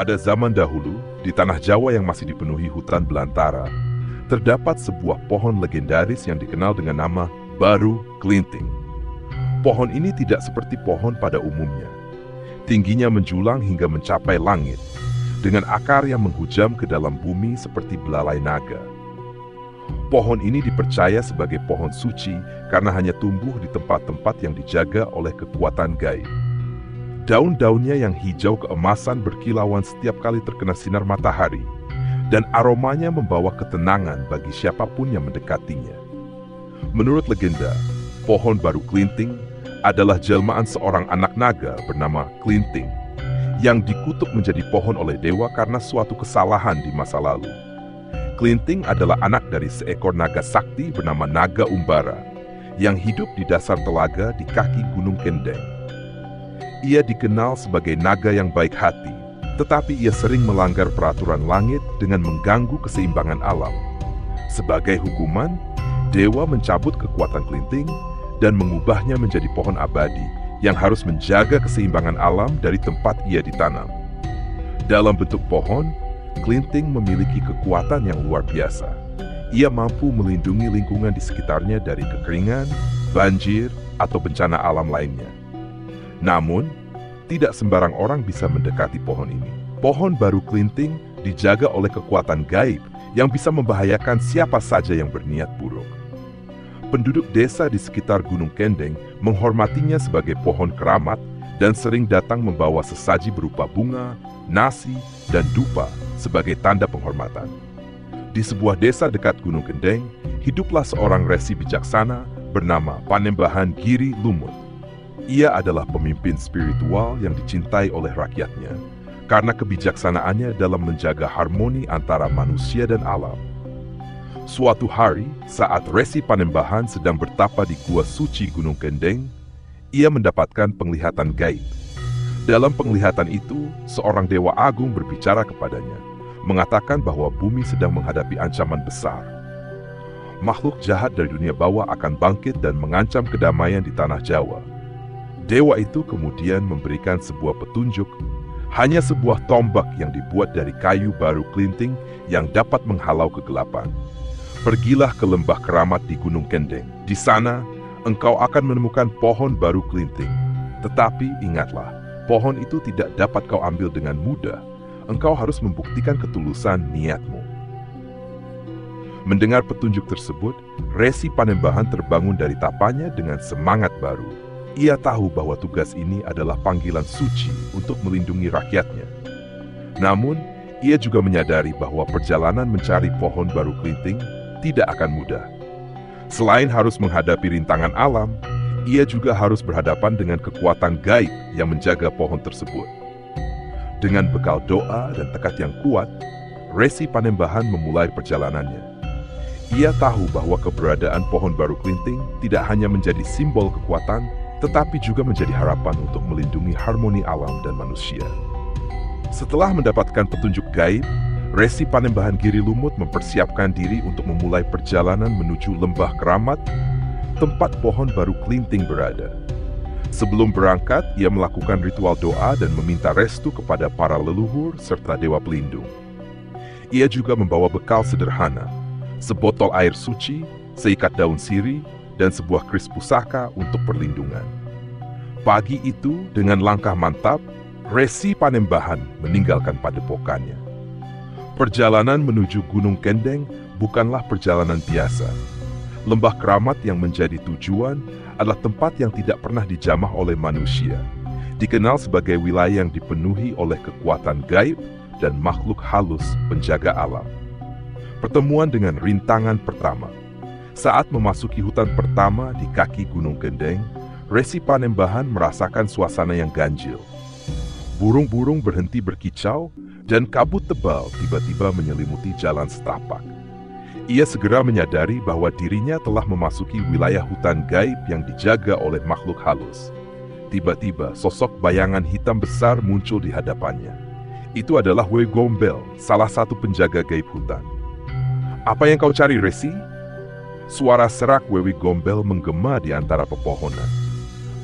Pada zaman dahulu, di tanah Jawa yang masih dipenuhi hutan belantara, terdapat sebuah pohon legendaris yang dikenal dengan nama Baru Klinting. Pohon ini tidak seperti pohon pada umumnya. Tingginya menjulang hingga mencapai langit, dengan akar yang menghujam ke dalam bumi seperti belalai naga. Pohon ini dipercaya sebagai pohon suci karena hanya tumbuh di tempat-tempat yang dijaga oleh kekuatan gaib. Daun-daunnya yang hijau keemasan berkilauan setiap kali terkena sinar matahari, dan aromanya membawa ketenangan bagi siapapun yang mendekatinya. Menurut legenda, pohon Baru Klinting adalah jelmaan seorang anak naga bernama Klinting, yang dikutuk menjadi pohon oleh dewa karena suatu kesalahan di masa lalu. Klinting adalah anak dari seekor naga sakti bernama Naga Umbara, yang hidup di dasar telaga di kaki Gunung Kendeng. Ia dikenal sebagai naga yang baik hati, tetapi ia sering melanggar peraturan langit dengan mengganggu keseimbangan alam. Sebagai hukuman, dewa mencabut kekuatan Klinting dan mengubahnya menjadi pohon abadi yang harus menjaga keseimbangan alam dari tempat ia ditanam. Dalam bentuk pohon, Klinting memiliki kekuatan yang luar biasa. Ia mampu melindungi lingkungan di sekitarnya dari kekeringan, banjir, atau bencana alam lainnya. Namun, tidak sembarang orang bisa mendekati pohon ini. Pohon Baru Klinting dijaga oleh kekuatan gaib yang bisa membahayakan siapa saja yang berniat buruk. Penduduk desa di sekitar Gunung Kendeng menghormatinya sebagai pohon keramat dan sering datang membawa sesaji berupa bunga, nasi, dan dupa sebagai tanda penghormatan. Di sebuah desa dekat Gunung Kendeng, hiduplah seorang resi bijaksana bernama Panembahan Giri Lumut. Ia adalah pemimpin spiritual yang dicintai oleh rakyatnya karena kebijaksanaannya dalam menjaga harmoni antara manusia dan alam. Suatu hari, saat Resi Panembahan sedang bertapa di Gua Suci Gunung Kendeng, ia mendapatkan penglihatan gaib. Dalam penglihatan itu, seorang dewa agung berbicara kepadanya, mengatakan bahwa bumi sedang menghadapi ancaman besar. Makhluk jahat dari dunia bawah akan bangkit dan mengancam kedamaian di tanah Jawa. Dewa itu kemudian memberikan sebuah petunjuk, hanya sebuah tombak yang dibuat dari kayu Baru Klinting yang dapat menghalau kegelapan. Pergilah ke lembah keramat di Gunung Kendeng. Di sana, engkau akan menemukan pohon Baru Klinting. Tetapi ingatlah, pohon itu tidak dapat kau ambil dengan mudah. Engkau harus membuktikan ketulusan niatmu. Mendengar petunjuk tersebut, Resi Panembahan terbangun dari tapanya dengan semangat baru. Ia tahu bahwa tugas ini adalah panggilan suci untuk melindungi rakyatnya. Namun, ia juga menyadari bahwa perjalanan mencari pohon Baru Klinting tidak akan mudah. Selain harus menghadapi rintangan alam, ia juga harus berhadapan dengan kekuatan gaib yang menjaga pohon tersebut. Dengan bekal doa dan tekad yang kuat, Resi Panembahan memulai perjalanannya. Ia tahu bahwa keberadaan pohon Baru Klinting tidak hanya menjadi simbol kekuatan, tetapi juga menjadi harapan untuk melindungi harmoni alam dan manusia. Setelah mendapatkan petunjuk gaib, Resi Panembahan Giri Lumut mempersiapkan diri untuk memulai perjalanan menuju lembah keramat, tempat pohon Baru Klinting berada. Sebelum berangkat, ia melakukan ritual doa dan meminta restu kepada para leluhur serta dewa pelindung. Ia juga membawa bekal sederhana, sebotol air suci, seikat daun sirih, dan sebuah keris pusaka untuk perlindungan. Pagi itu, dengan langkah mantap, Resi Panembahan meninggalkan padepokannya. Perjalanan menuju Gunung Kendeng bukanlah perjalanan biasa. Lembah keramat yang menjadi tujuan adalah tempat yang tidak pernah dijamah oleh manusia, dikenal sebagai wilayah yang dipenuhi oleh kekuatan gaib dan makhluk halus penjaga alam. Pertemuan dengan rintangan pertama. Saat memasuki hutan pertama di kaki Gunung Kendeng, Resi Panembahan merasakan suasana yang ganjil. Burung-burung berhenti berkicau dan kabut tebal tiba-tiba menyelimuti jalan setapak. Ia segera menyadari bahwa dirinya telah memasuki wilayah hutan gaib yang dijaga oleh makhluk halus. Tiba-tiba sosok bayangan hitam besar muncul di hadapannya. Itu adalah Wewi Gombel, salah satu penjaga gaib hutan. "Apa yang kau cari, Resi?" Suara serak Wewi Gombel menggema di antara pepohonan.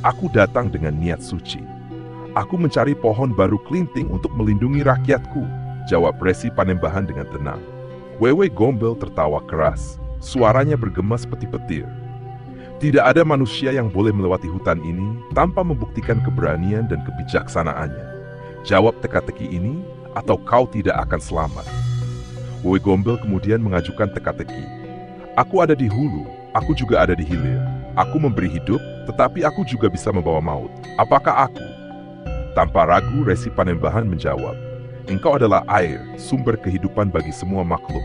"Aku datang dengan niat suci. Aku mencari pohon baru kelinting untuk melindungi rakyatku, jawab Resi Panembahan dengan tenang. Wewe Gombel tertawa keras, suaranya bergema seperti petir. Tidak ada manusia yang boleh melewati hutan ini tanpa membuktikan keberanian dan kebijaksanaannya. Jawab teka-teki ini, atau kau tidak akan selamat. Wewe Gombel kemudian mengajukan teka-teki. Aku ada di hulu, aku juga ada di hilir. Aku memberi hidup, tetapi aku juga bisa membawa maut. Apakah aku? Tanpa ragu, Resi Panembahan menjawab, engkau adalah air, sumber kehidupan bagi semua makhluk.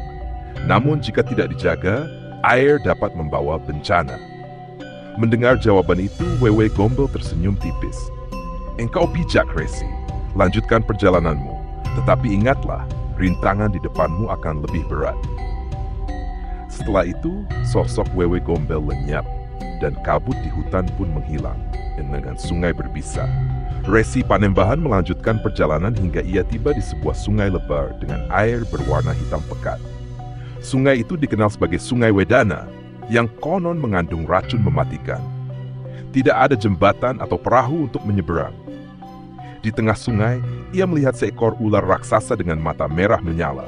Namun jika tidak dijaga, air dapat membawa bencana. Mendengar jawaban itu, Wewe Gombel tersenyum tipis. Engkau bijak, Resi. Lanjutkan perjalananmu. Tetapi ingatlah, rintangan di depanmu akan lebih berat. Setelah itu, sosok Wewe Gombel lenyap, dan kabut di hutan pun menghilang, dengan sungai berbisa. Resi Panembahan melanjutkan perjalanan hingga ia tiba di sebuah sungai lebar dengan air berwarna hitam pekat. Sungai itu dikenal sebagai Sungai Wedana, yang konon mengandung racun mematikan. Tidak ada jembatan atau perahu untuk menyeberang. Di tengah sungai, ia melihat seekor ular raksasa dengan mata merah menyala.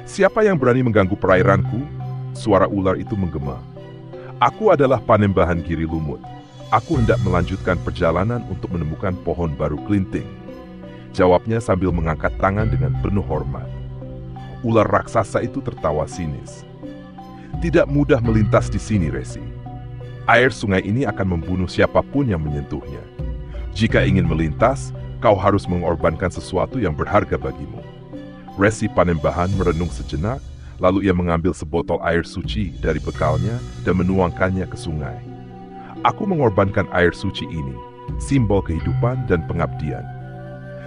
Siapa yang berani mengganggu perairanku? Suara ular itu menggema. Aku adalah Panembahan Giri Lumut. Aku hendak melanjutkan perjalanan untuk menemukan pohon baru kelinting. Jawabnya sambil mengangkat tangan dengan penuh hormat. Ular raksasa itu tertawa sinis. Tidak mudah melintas di sini, Resi. Air sungai ini akan membunuh siapapun yang menyentuhnya. Jika ingin melintas, kau harus mengorbankan sesuatu yang berharga bagimu. Resi Panembahan merenung sejenak, lalu ia mengambil sebotol air suci dari bekalnya dan menuangkannya ke sungai. Aku mengorbankan air suci ini, simbol kehidupan dan pengabdian.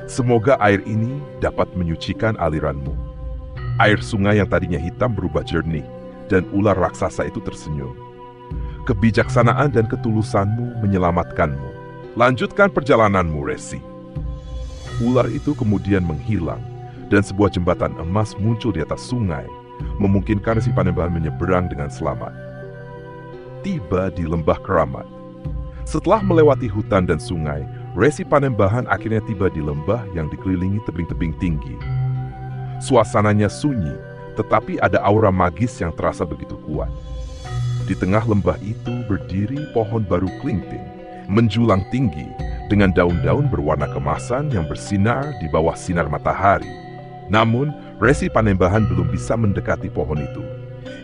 Semoga air ini dapat menyucikan aliranmu. Air sungai yang tadinya hitam berubah jernih, dan ular raksasa itu tersenyum. Kebijaksanaan dan ketulusanmu menyelamatkanmu. Lanjutkan perjalananmu, Resi. Ular itu kemudian menghilang, dan sebuah jembatan emas muncul di atas sungai, memungkinkan Resi Panembahan menyeberang dengan selamat. Tiba di lembah keramat. Setelah melewati hutan dan sungai, Resi Panembahan akhirnya tiba di lembah yang dikelilingi tebing-tebing tinggi. Suasananya sunyi, tetapi ada aura magis yang terasa begitu kuat. Di tengah lembah itu berdiri pohon baru kelinting, menjulang tinggi dengan daun-daun berwarna kemasan yang bersinar di bawah sinar matahari. Namun, Resi Panembahan belum bisa mendekati pohon itu.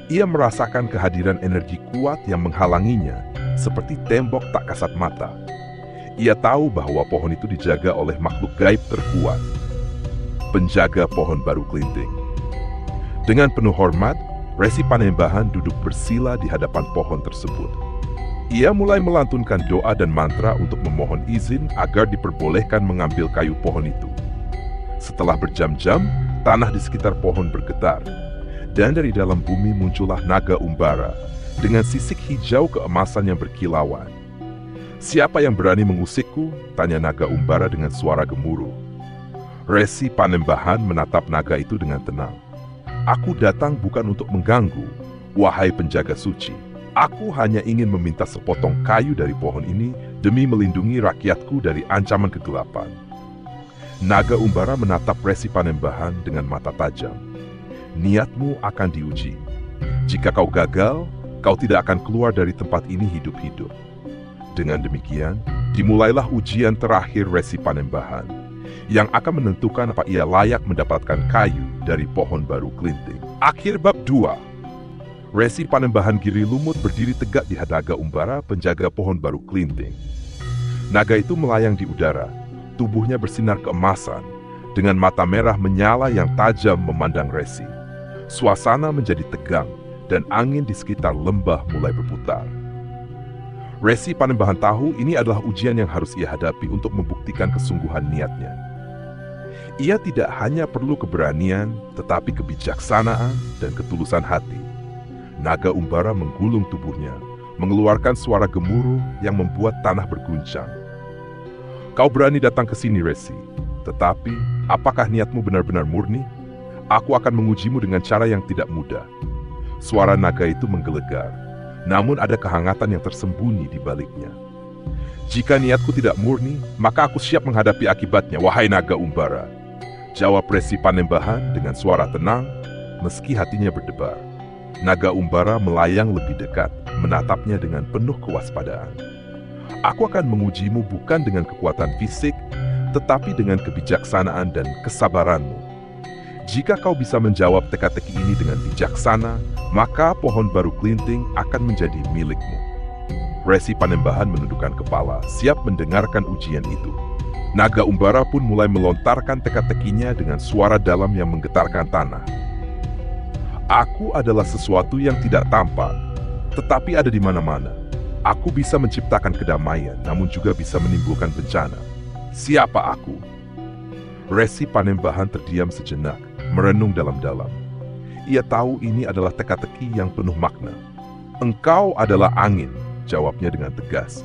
Ia merasakan kehadiran energi kuat yang menghalanginya, seperti tembok tak kasat mata. Ia tahu bahwa pohon itu dijaga oleh makhluk gaib terkuat, penjaga pohon baru kelinting. Dengan penuh hormat, Resi Panembahan duduk bersila di hadapan pohon tersebut. Ia mulai melantunkan doa dan mantra untuk memohon izin agar diperbolehkan mengambil kayu pohon itu. Setelah berjam-jam, tanah di sekitar pohon bergetar, dan dari dalam bumi muncullah naga umbara dengan sisik hijau keemasan yang berkilauan. Siapa yang berani mengusikku? Tanya naga umbara dengan suara gemuruh. Resi Panembahan menatap naga itu dengan tenang. Aku datang bukan untuk mengganggu, wahai penjaga suci. Aku hanya ingin meminta sepotong kayu dari pohon ini demi melindungi rakyatku dari ancaman kegelapan. Naga umbara menatap Resi Panembahan dengan mata tajam. Niatmu akan diuji. Jika kau gagal, kau tidak akan keluar dari tempat ini hidup-hidup. Dengan demikian, dimulailah ujian terakhir Resi Panembahan, yang akan menentukan apa ia layak mendapatkan kayu dari pohon baru kelinting. Akhir bab 2. Resi Panembahan Giri Lumut berdiri tegak di hadaga umbara penjaga pohon baru kelinting. Naga itu melayang di udara, tubuhnya bersinar keemasan, dengan mata merah menyala yang tajam memandang Resi. Suasana menjadi tegang, dan angin di sekitar lembah mulai berputar. Resi Panembahan tahu ini adalah ujian yang harus ia hadapi untuk membuktikan kesungguhan niatnya. Ia tidak hanya perlu keberanian, tetapi kebijaksanaan dan ketulusan hati. Naga umbara menggulung tubuhnya, mengeluarkan suara gemuruh yang membuat tanah berguncang. Kau berani datang ke sini, Resi. Tetapi, apakah niatmu benar-benar murni? Aku akan mengujimu dengan cara yang tidak mudah. Suara naga itu menggelegar, namun ada kehangatan yang tersembunyi di baliknya. "Jika niatku tidak murni, maka aku siap menghadapi akibatnya, wahai naga Umbara," jawab Resi Panembahan dengan suara tenang, meski hatinya berdebar. Naga Umbara melayang lebih dekat, menatapnya dengan penuh kewaspadaan. "Aku akan mengujimu bukan dengan kekuatan fisik, tetapi dengan kebijaksanaan dan kesabaranmu. Jika kau bisa menjawab teka-teki ini dengan bijaksana, maka pohon baru kelinting akan menjadi milikmu." Resi Panembahan menundukkan kepala, siap mendengarkan ujian itu. Naga Umbara pun mulai melontarkan teka-tekinya dengan suara dalam yang menggetarkan tanah. "Aku adalah sesuatu yang tidak tampak, tetapi ada di mana-mana. Aku bisa menciptakan kedamaian, namun juga bisa menimbulkan bencana. Siapa aku?" Resi Panembahan terdiam sejenak, merenung dalam-dalam. Ia tahu ini adalah teka-teki yang penuh makna. "Engkau adalah angin," jawabnya dengan tegas.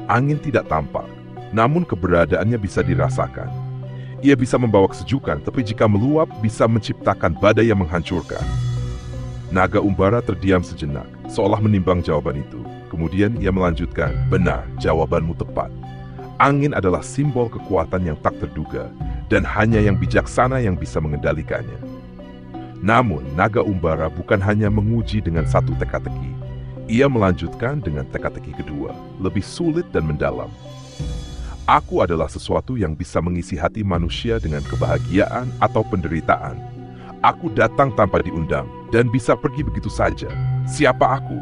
"Angin tidak tampak, namun keberadaannya bisa dirasakan. Ia bisa membawa kesejukan, tapi jika meluap bisa menciptakan badai yang menghancurkan." Naga Umbara terdiam sejenak, seolah menimbang jawaban itu. Kemudian ia melanjutkan, "Benar, jawabanmu tepat. Angin adalah simbol kekuatan yang tak terduga, dan hanya yang bijaksana yang bisa mengendalikannya." Namun, Naga Umbara bukan hanya menguji dengan satu teka-teki. Ia melanjutkan dengan teka-teki kedua, lebih sulit dan mendalam. "Aku adalah sesuatu yang bisa mengisi hati manusia dengan kebahagiaan atau penderitaan. Aku datang tanpa diundang dan bisa pergi begitu saja. Siapa aku?"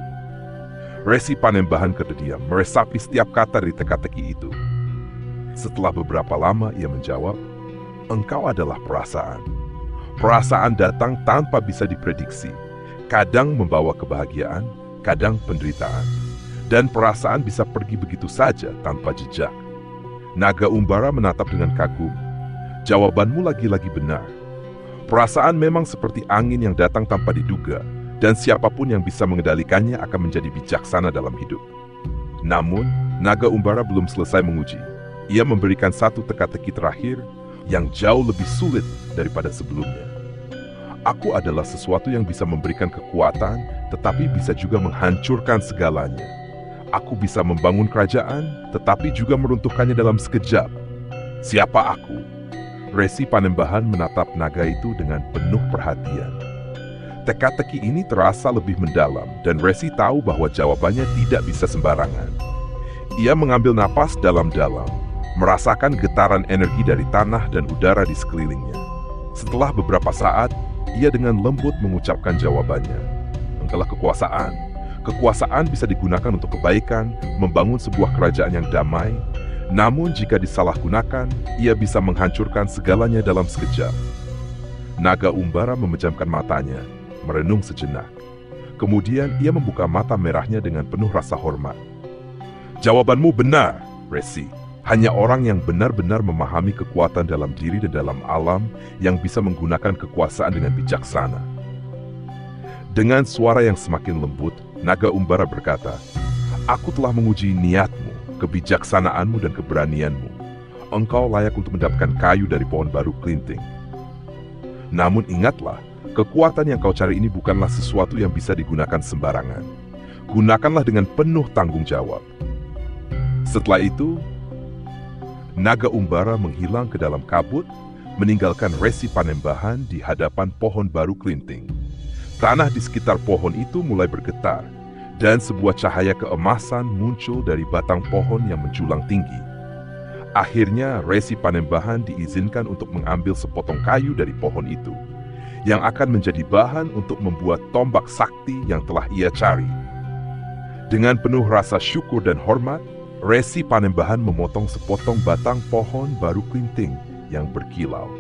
Resi Panembahan terdiam, meresapi setiap kata dari teka-teki itu. Setelah beberapa lama ia menjawab, "Engkau adalah perasaan. Perasaan datang tanpa bisa diprediksi. Kadang membawa kebahagiaan, kadang penderitaan. Dan perasaan bisa pergi begitu saja tanpa jejak." Naga Umbara menatap dengan kagum. "Jawabanmu lagi-lagi benar. Perasaan memang seperti angin yang datang tanpa diduga, dan siapapun yang bisa mengendalikannya akan menjadi bijaksana dalam hidup." Namun, Naga Umbara belum selesai menguji. Ia memberikan satu teka-teki terakhir yang jauh lebih sulit daripada sebelumnya. "Aku adalah sesuatu yang bisa memberikan kekuatan, tetapi bisa juga menghancurkan segalanya. Aku bisa membangun kerajaan, tetapi juga meruntuhkannya dalam sekejap. Siapa aku?" Resi Panembahan menatap naga itu dengan penuh perhatian. Teka-teki ini terasa lebih mendalam, dan Resi tahu bahwa jawabannya tidak bisa sembarangan. Ia mengambil napas dalam-dalam, merasakan getaran energi dari tanah dan udara di sekelilingnya. Setelah beberapa saat, ia dengan lembut mengucapkan jawabannya. "Engkaulah kekuasaan. Kekuasaan bisa digunakan untuk kebaikan, membangun sebuah kerajaan yang damai. Namun jika disalahgunakan, ia bisa menghancurkan segalanya dalam sekejap." Naga Umbara memejamkan matanya, merenung sejenak. Kemudian ia membuka mata merahnya dengan penuh rasa hormat. "Jawabanmu benar, Resi. Hanya orang yang benar-benar memahami kekuatan dalam diri dan dalam alam yang bisa menggunakan kekuasaan dengan bijaksana." Dengan suara yang semakin lembut, Naga Umbara berkata, "Aku telah menguji niatmu, kebijaksanaanmu dan keberanianmu. Engkau layak untuk mendapatkan kayu dari pohon baru kelinting. Namun ingatlah, kekuatan yang kau cari ini bukanlah sesuatu yang bisa digunakan sembarangan. Gunakanlah dengan penuh tanggung jawab." Setelah itu, Naga Umbara menghilang ke dalam kabut, meninggalkan Resi Panembahan di hadapan pohon baru kelinting. Tanah di sekitar pohon itu mulai bergetar, dan sebuah cahaya keemasan muncul dari batang pohon yang menjulang tinggi. Akhirnya, Resi Panembahan diizinkan untuk mengambil sepotong kayu dari pohon itu, yang akan menjadi bahan untuk membuat tombak sakti yang telah ia cari. Dengan penuh rasa syukur dan hormat, Resi Panembahan memotong sepotong batang pohon baru kelinting yang berkilau.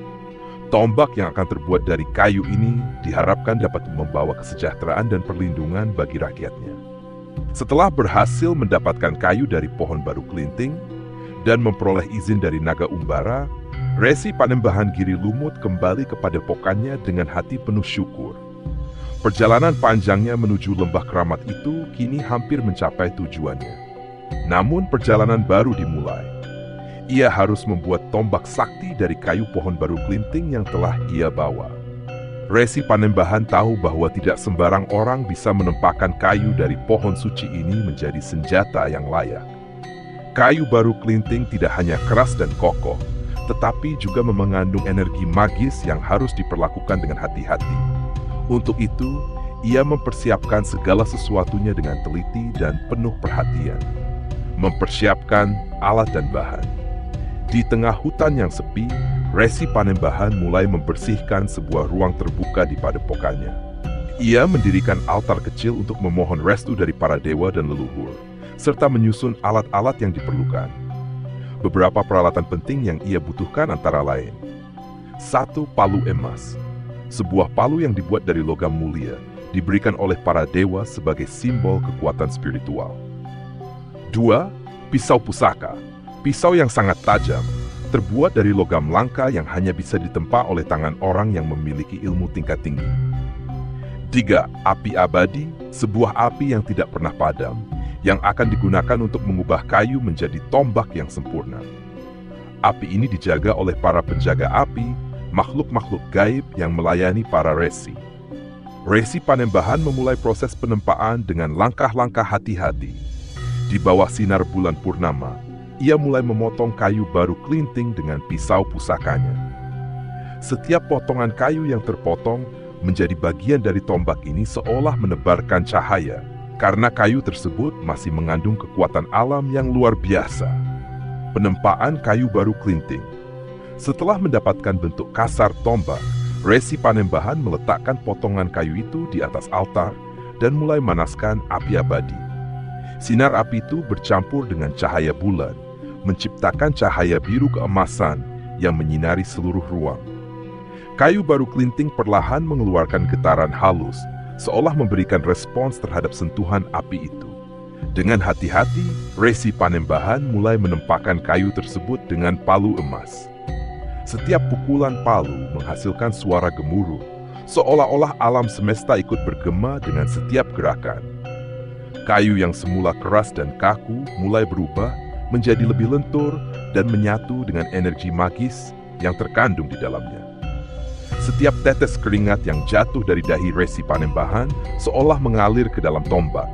Tombak yang akan terbuat dari kayu ini diharapkan dapat membawa kesejahteraan dan perlindungan bagi rakyatnya. Setelah berhasil mendapatkan kayu dari pohon baru kelinting dan memperoleh izin dari Naga Umbara, Resi Panembahan Giri Lumut kembali ke padepokannya dengan hati penuh syukur. Perjalanan panjangnya menuju lembah keramat itu kini hampir mencapai tujuannya. Namun perjalanan baru dimulai. Ia harus membuat tombak sakti dari kayu pohon baru kelinting yang telah ia bawa. Resi Panembahan tahu bahwa tidak sembarang orang bisa menempahkan kayu dari pohon suci ini menjadi senjata yang layak. Kayu baru kelinting tidak hanya keras dan kokoh, tetapi juga mengandung energi magis yang harus diperlakukan dengan hati-hati. Untuk itu, ia mempersiapkan segala sesuatunya dengan teliti dan penuh perhatian. Mempersiapkan alat dan bahan. Di tengah hutan yang sepi, Resi Panembahan mulai membersihkan sebuah ruang terbuka di padepokannya. Ia mendirikan altar kecil untuk memohon restu dari para dewa dan leluhur, serta menyusun alat-alat yang diperlukan. Beberapa peralatan penting yang ia butuhkan antara lain: 1. Palu emas. Sebuah palu yang dibuat dari logam mulia, diberikan oleh para dewa sebagai simbol kekuatan spiritual. 2. Pisau pusaka. Pisau yang sangat tajam, terbuat dari logam langka yang hanya bisa ditempa oleh tangan orang yang memiliki ilmu tingkat tinggi. 3. Api abadi, sebuah api yang tidak pernah padam, yang akan digunakan untuk mengubah kayu menjadi tombak yang sempurna. Api ini dijaga oleh para penjaga api, makhluk-makhluk gaib yang melayani para resi. Resi Panembahan memulai proses penempaan dengan langkah-langkah hati-hati. Di bawah sinar bulan purnama, ia mulai memotong kayu baru kelinting dengan pisau pusakanya. Setiap potongan kayu yang terpotong menjadi bagian dari tombak ini seolah menebarkan cahaya, karena kayu tersebut masih mengandung kekuatan alam yang luar biasa. Penempaan kayu baru kelinting. Setelah mendapatkan bentuk kasar tombak, Resi Panembahan meletakkan potongan kayu itu di atas altar dan mulai manaskan api abadi. Sinar api itu bercampur dengan cahaya bulan, menciptakan cahaya biru keemasan yang menyinari seluruh ruang. Kayu baru kelinting perlahan mengeluarkan getaran halus, seolah memberikan respons terhadap sentuhan api itu. Dengan hati-hati, Resi Panembahan mulai menempahkan kayu tersebut dengan palu emas. Setiap pukulan palu menghasilkan suara gemuruh, seolah-olah alam semesta ikut bergema dengan setiap gerakan. Kayu yang semula keras dan kaku mulai berubah menjadi lebih lentur dan menyatu dengan energi magis yang terkandung di dalamnya. Setiap tetes keringat yang jatuh dari dahi Resi Panembahan seolah mengalir ke dalam tombak,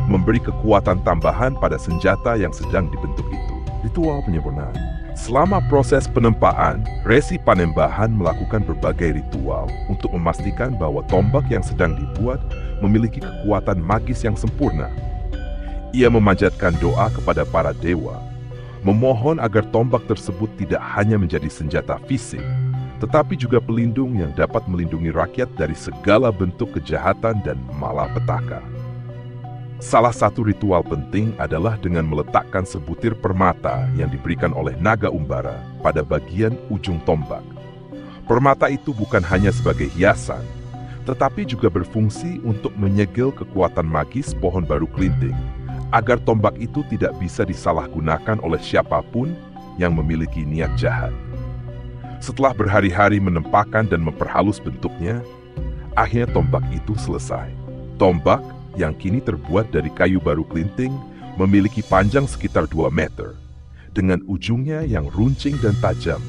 memberi kekuatan tambahan pada senjata yang sedang dibentuk itu. Ritual penyempurnaan. Selama proses penempaan, Resi Panembahan melakukan berbagai ritual untuk memastikan bahwa tombak yang sedang dibuat memiliki kekuatan magis yang sempurna. Ia memanjatkan doa kepada para dewa, memohon agar tombak tersebut tidak hanya menjadi senjata fisik, tetapi juga pelindung yang dapat melindungi rakyat dari segala bentuk kejahatan dan malapetaka. Salah satu ritual penting adalah dengan meletakkan sebutir permata yang diberikan oleh naga umbara pada bagian ujung tombak. Permata itu bukan hanya sebagai hiasan, tetapi juga berfungsi untuk menyegel kekuatan magis pohon baru kelinting, agar tombak itu tidak bisa disalahgunakan oleh siapapun yang memiliki niat jahat. Setelah berhari-hari menempahkan dan memperhalus bentuknya, akhirnya tombak itu selesai. Tombak yang kini terbuat dari kayu baru kelinting memiliki panjang sekitar 2 meter, dengan ujungnya yang runcing dan tajam.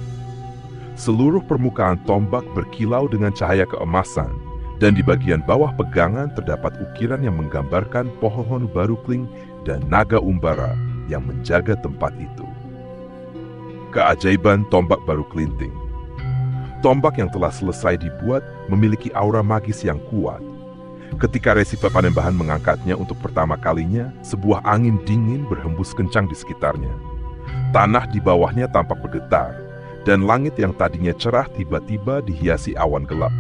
Seluruh permukaan tombak berkilau dengan cahaya keemasan, dan di bagian bawah pegangan terdapat ukiran yang menggambarkan pohon baru kling dan naga umbara yang menjaga tempat itu. Keajaiban tombak baru kelinting. Tombak yang telah selesai dibuat memiliki aura magis yang kuat. Ketika Resi Panembahan mengangkatnya untuk pertama kalinya, sebuah angin dingin berhembus kencang di sekitarnya. Tanah di bawahnya tampak bergetar, dan langit yang tadinya cerah tiba-tiba dihiasi awan gelap.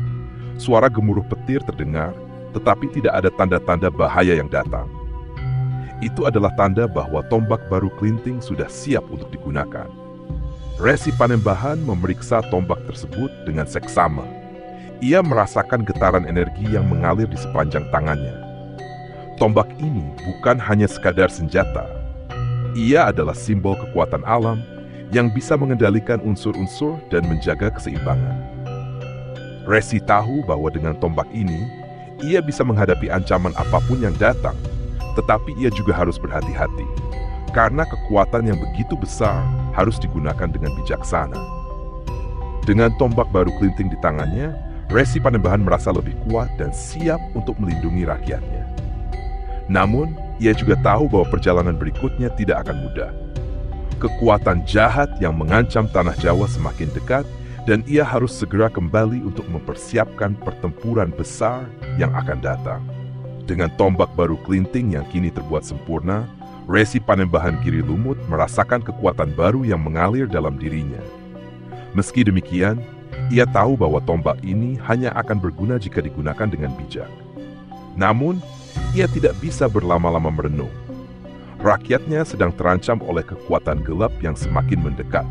Suara gemuruh petir terdengar, tetapi tidak ada tanda-tanda bahaya yang datang. Itu adalah tanda bahwa tombak baru kelinting sudah siap untuk digunakan. Resi Panembahan memeriksa tombak tersebut dengan seksama. Ia merasakan getaran energi yang mengalir di sepanjang tangannya. Tombak ini bukan hanya sekadar senjata. Ia adalah simbol kekuatan alam yang bisa mengendalikan unsur-unsur dan menjaga keseimbangan. Resi tahu bahwa dengan tombak ini, ia bisa menghadapi ancaman apapun yang datang, tetapi ia juga harus berhati-hati, karena kekuatan yang begitu besar harus digunakan dengan bijaksana. Dengan tombak baru kelinting di tangannya, Resi Panembahan merasa lebih kuat dan siap untuk melindungi rakyatnya. Namun, ia juga tahu bahwa perjalanan berikutnya tidak akan mudah. Kekuatan jahat yang mengancam tanah Jawa semakin dekat dan ia harus segera kembali untuk mempersiapkan pertempuran besar yang akan datang. Dengan tombak baru Klinting yang kini terbuat sempurna, Resi Panembahan Giri Lumut merasakan kekuatan baru yang mengalir dalam dirinya. Meski demikian, ia tahu bahwa tombak ini hanya akan berguna jika digunakan dengan bijak. Namun, ia tidak bisa berlama-lama merenung. Rakyatnya sedang terancam oleh kekuatan gelap yang semakin mendekat,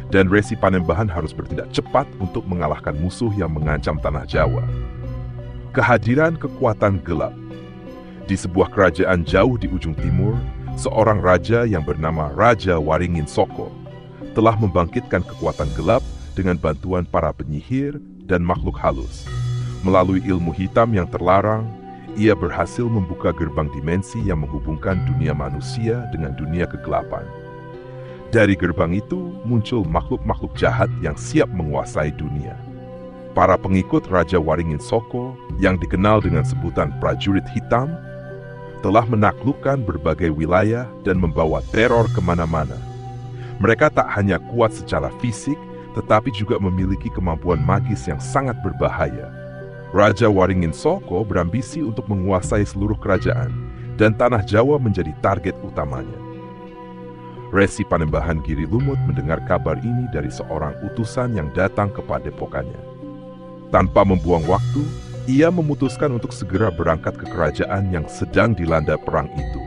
dan Resi Panembahan harus bertindak cepat untuk mengalahkan musuh yang mengancam tanah Jawa. Kehadiran kekuatan gelap. Di sebuah kerajaan jauh di ujung timur, seorang raja yang bernama Raja Waringin Soko telah membangkitkan kekuatan gelap dengan bantuan para penyihir dan makhluk halus. Melalui ilmu hitam yang terlarang, ia berhasil membuka gerbang dimensi yang menghubungkan dunia manusia dengan dunia kegelapan. Dari gerbang itu muncul makhluk-makhluk jahat yang siap menguasai dunia. Para pengikut Raja Waringin Soko yang dikenal dengan sebutan prajurit hitam telah menaklukkan berbagai wilayah dan membawa teror kemana-mana. Mereka tak hanya kuat secara fisik, tetapi juga memiliki kemampuan magis yang sangat berbahaya. Raja Waringin Soko berambisi untuk menguasai seluruh kerajaan, dan tanah Jawa menjadi target utamanya. Resi Panembahan Giri Lumut mendengar kabar ini dari seorang utusan yang datang ke padepokannya. Tanpa membuang waktu, ia memutuskan untuk segera berangkat ke kerajaan yang sedang dilanda perang itu.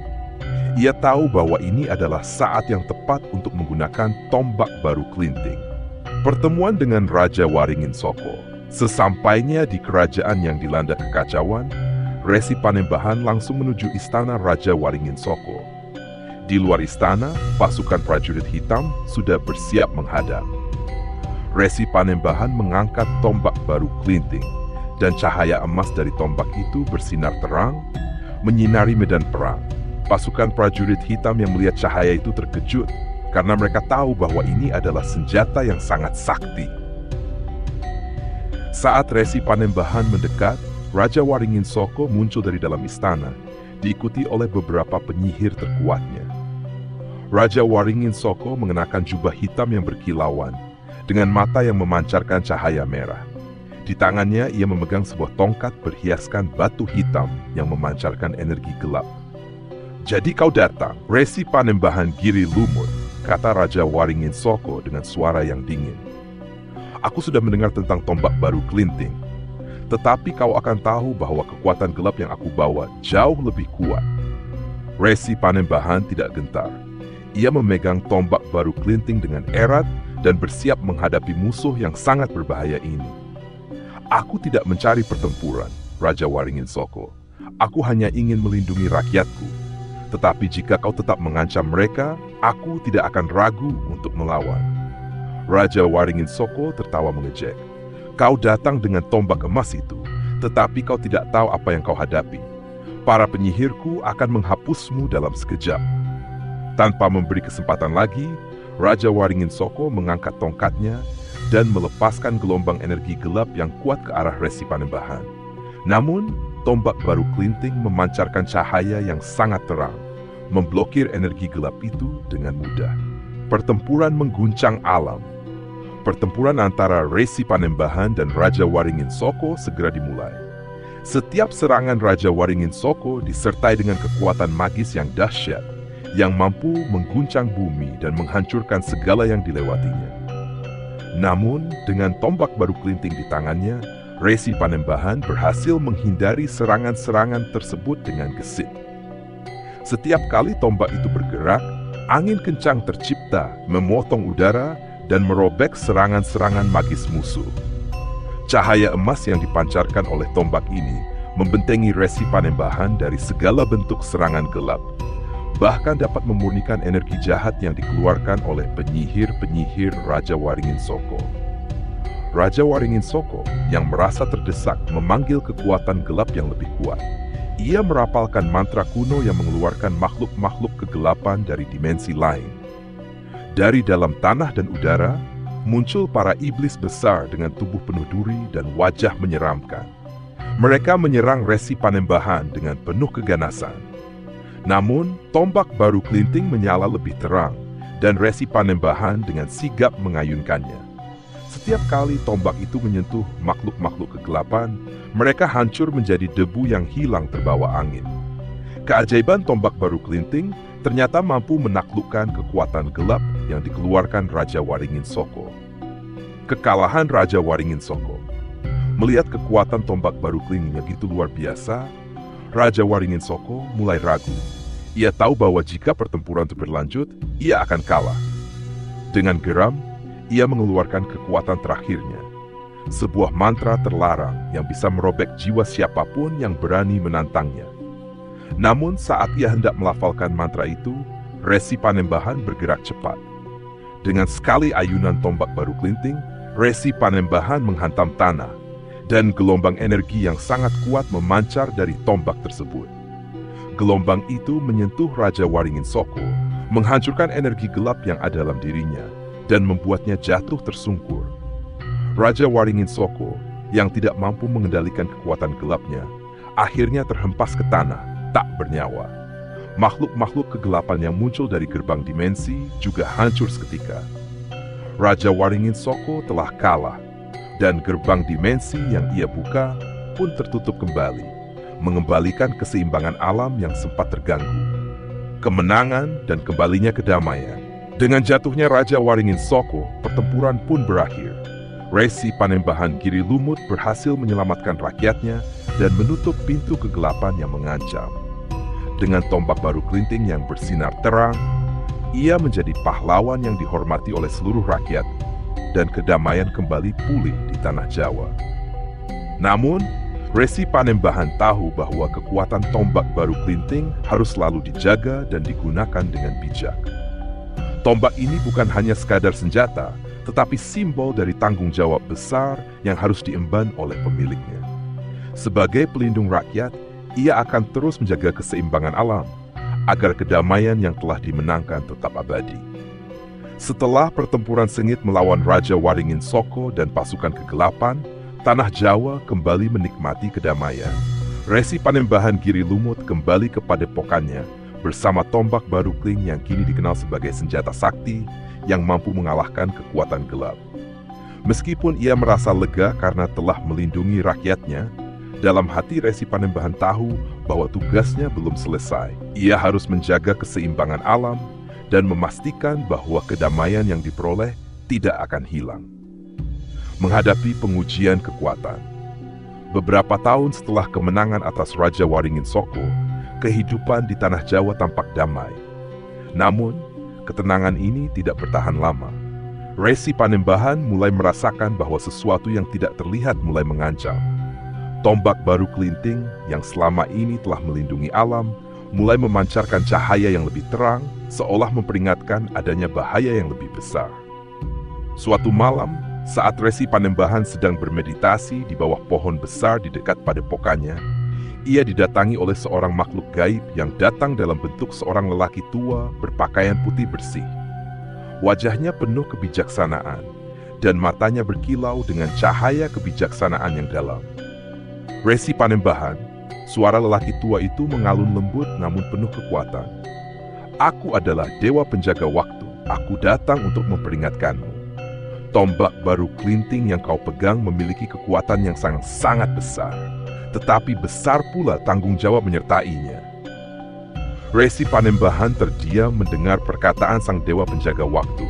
Ia tahu bahwa ini adalah saat yang tepat untuk menggunakan tombak baru Klinting. Pertemuan dengan Raja Waringin Soko. Sesampainya di kerajaan yang dilanda kekacauan, Resi Panembahan langsung menuju istana Raja Waringin Soko. Di luar istana, pasukan prajurit hitam sudah bersiap menghadang. Resi Panembahan mengangkat tombak baru Klinting, dan cahaya emas dari tombak itu bersinar terang, menyinari medan perang. Pasukan prajurit hitam yang melihat cahaya itu terkejut, karena mereka tahu bahwa ini adalah senjata yang sangat sakti. Saat Resi Panembahan mendekat, Raja Waringin Soko muncul dari dalam istana, diikuti oleh beberapa penyihir terkuatnya. Raja Waringin Soko mengenakan jubah hitam yang berkilauan, dengan mata yang memancarkan cahaya merah. Di tangannya ia memegang sebuah tongkat berhiaskan batu hitam yang memancarkan energi gelap. "Jadi kau datang, Resi Panembahan Giri Lumut," kata Raja Waringin Soko dengan suara yang dingin. "Aku sudah mendengar tentang tombak baru Klinting, tetapi kau akan tahu bahwa kekuatan gelap yang aku bawa jauh lebih kuat." Resi Panembahan tidak gentar. Ia memegang tombak baru Klinting dengan erat dan bersiap menghadapi musuh yang sangat berbahaya ini. "Aku tidak mencari pertempuran, Raja Waringin Soko. Aku hanya ingin melindungi rakyatku. Tetapi jika kau tetap mengancam mereka, aku tidak akan ragu untuk melawan." Raja Waringin Soko tertawa mengejek. "Kau datang dengan tombak emas itu, tetapi kau tidak tahu apa yang kau hadapi. Para penyihirku akan menghapusmu dalam sekejap." Tanpa memberi kesempatan lagi, Raja Waringin Soko mengangkat tongkatnya dan melepaskan gelombang energi gelap yang kuat ke arah Resi Panembahan. Namun, tombak baru Klinting memancarkan cahaya yang sangat terang, memblokir energi gelap itu dengan mudah. Pertempuran mengguncang alam. Pertempuran antara Resi Panembahan dan Raja Waringin Soko segera dimulai. Setiap serangan Raja Waringin Soko disertai dengan kekuatan magis yang dahsyat, yang mampu mengguncang bumi dan menghancurkan segala yang dilewatinya. Namun, dengan tombak baru Klinting di tangannya, Resi Panembahan berhasil menghindari serangan-serangan tersebut dengan gesit. Setiap kali tombak itu bergerak, angin kencang tercipta, memotong udara, dan merobek serangan-serangan magis musuh. Cahaya emas yang dipancarkan oleh tombak ini membentengi Resi Panembahan dari segala bentuk serangan gelap, bahkan dapat memurnikan energi jahat yang dikeluarkan oleh penyihir-penyihir Raja Waringin Soko. Raja Waringin Soko yang merasa terdesak memanggil kekuatan gelap yang lebih kuat. Ia merapalkan mantra kuno yang mengeluarkan makhluk-makhluk kegelapan dari dimensi lain. Dari dalam tanah dan udara, muncul para iblis besar dengan tubuh penuh duri dan wajah menyeramkan. Mereka menyerang Resi Panembahan dengan penuh keganasan. Namun, tombak baru Klinting menyala lebih terang, dan Resi Panembahan dengan sigap mengayunkannya. Setiap kali tombak itu menyentuh makhluk-makhluk kegelapan, mereka hancur menjadi debu yang hilang terbawa angin. Keajaiban tombak baru Klinting ternyata mampu menaklukkan kekuatan gelap yang dikeluarkan Raja Waringin Soko. Kekalahan Raja Waringin Soko. Melihat kekuatan tombak baru Klinting yang begitu luar biasa, Raja Waringin Soko mulai ragu. Ia tahu bahwa jika pertempuran itu berlanjut, ia akan kalah. Dengan geram, ia mengeluarkan kekuatan terakhirnya. Sebuah mantra terlarang yang bisa merobek jiwa siapapun yang berani menantangnya. Namun saat ia hendak melafalkan mantra itu, Resi Panembahan bergerak cepat. Dengan sekali ayunan tombak baru Klinting, Resi Panembahan menghantam tanah, dan gelombang energi yang sangat kuat memancar dari tombak tersebut. Gelombang itu menyentuh Raja Waringin Soko, menghancurkan energi gelap yang ada dalam dirinya, dan membuatnya jatuh tersungkur. Raja Waringin Soko, yang tidak mampu mengendalikan kekuatan gelapnya, akhirnya terhempas ke tanah, tak bernyawa. Makhluk-makhluk kegelapan yang muncul dari gerbang dimensi juga hancur seketika. Raja Waringin Soko telah kalah, dan gerbang dimensi yang ia buka pun tertutup kembali, mengembalikan keseimbangan alam yang sempat terganggu. Kemenangan dan kembalinya kedamaian. Dengan jatuhnya Raja Waringin Soko, pertempuran pun berakhir. Resi Panembahan Giri Lumut berhasil menyelamatkan rakyatnya dan menutup pintu kegelapan yang mengancam. Dengan tombak baru Klinting yang bersinar terang, ia menjadi pahlawan yang dihormati oleh seluruh rakyat, dan kedamaian kembali pulih di tanah Jawa. Namun, Resi Panembahan tahu bahwa kekuatan tombak baru Klinting harus selalu dijaga dan digunakan dengan bijak. Tombak ini bukan hanya sekadar senjata, tetapi simbol dari tanggung jawab besar yang harus diemban oleh pemiliknya. Sebagai pelindung rakyat, ia akan terus menjaga keseimbangan alam, agar kedamaian yang telah dimenangkan tetap abadi. Setelah pertempuran sengit melawan Raja Waringin Soko dan pasukan kegelapan, tanah Jawa kembali menikmati kedamaian. Resi Panembahan Giri Lumut kembali ke padepokannya bersama tombak baru Kling yang kini dikenal sebagai senjata sakti yang mampu mengalahkan kekuatan gelap. Meskipun ia merasa lega karena telah melindungi rakyatnya, dalam hati Resi Panembahan tahu bahwa tugasnya belum selesai. Ia harus menjaga keseimbangan alam dan memastikan bahwa kedamaian yang diperoleh tidak akan hilang. Menghadapi pengujian kekuatan. Beberapa tahun setelah kemenangan atas Raja Waringin Soko, kehidupan di tanah Jawa tampak damai. Namun, ketenangan ini tidak bertahan lama. Resi Panembahan mulai merasakan bahwa sesuatu yang tidak terlihat mulai mengancam. Tombak baru Klinting yang selama ini telah melindungi alam, mulai memancarkan cahaya yang lebih terang, seolah memperingatkan adanya bahaya yang lebih besar. Suatu malam, saat Resi Panembahan sedang bermeditasi di bawah pohon besar di dekat padepokannya, ia didatangi oleh seorang makhluk gaib yang datang dalam bentuk seorang lelaki tua berpakaian putih bersih. Wajahnya penuh kebijaksanaan, dan matanya berkilau dengan cahaya kebijaksanaan yang dalam. Resi Panembahan, suara lelaki tua itu mengalun lembut namun penuh kekuatan. "Aku adalah dewa penjaga waktu, aku datang untuk memperingatkanmu. Tombak baru Klinting yang kau pegang memiliki kekuatan yang sangat besar, tetapi besar pula tanggung jawab menyertainya." Resi Panembahan terdiam mendengar perkataan sang dewa penjaga waktu.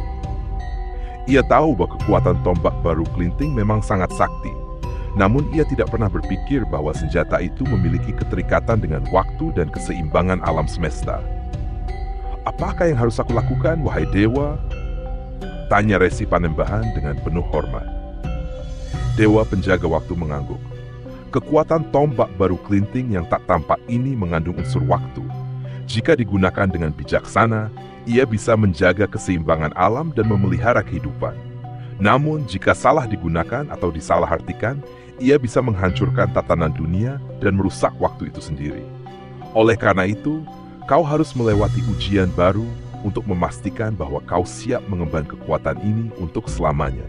Ia tahu bahwa kekuatan tombak baru Klinting memang sangat sakti, namun ia tidak pernah berpikir bahwa senjata itu memiliki keterikatan dengan waktu dan keseimbangan alam semesta. "Apakah yang harus aku lakukan, wahai dewa?" tanya Resi Panembahan dengan penuh hormat. Dewa penjaga waktu mengangguk. Kekuatan tombak baru Klinting yang tak tampak ini mengandung unsur waktu. Jika digunakan dengan bijaksana, ia bisa menjaga keseimbangan alam dan memelihara kehidupan. Namun, jika salah digunakan atau disalahartikan, ia bisa menghancurkan tatanan dunia dan merusak waktu itu sendiri. Oleh karena itu, kau harus melewati ujian baru untuk memastikan bahwa kau siap mengemban kekuatan ini untuk selamanya.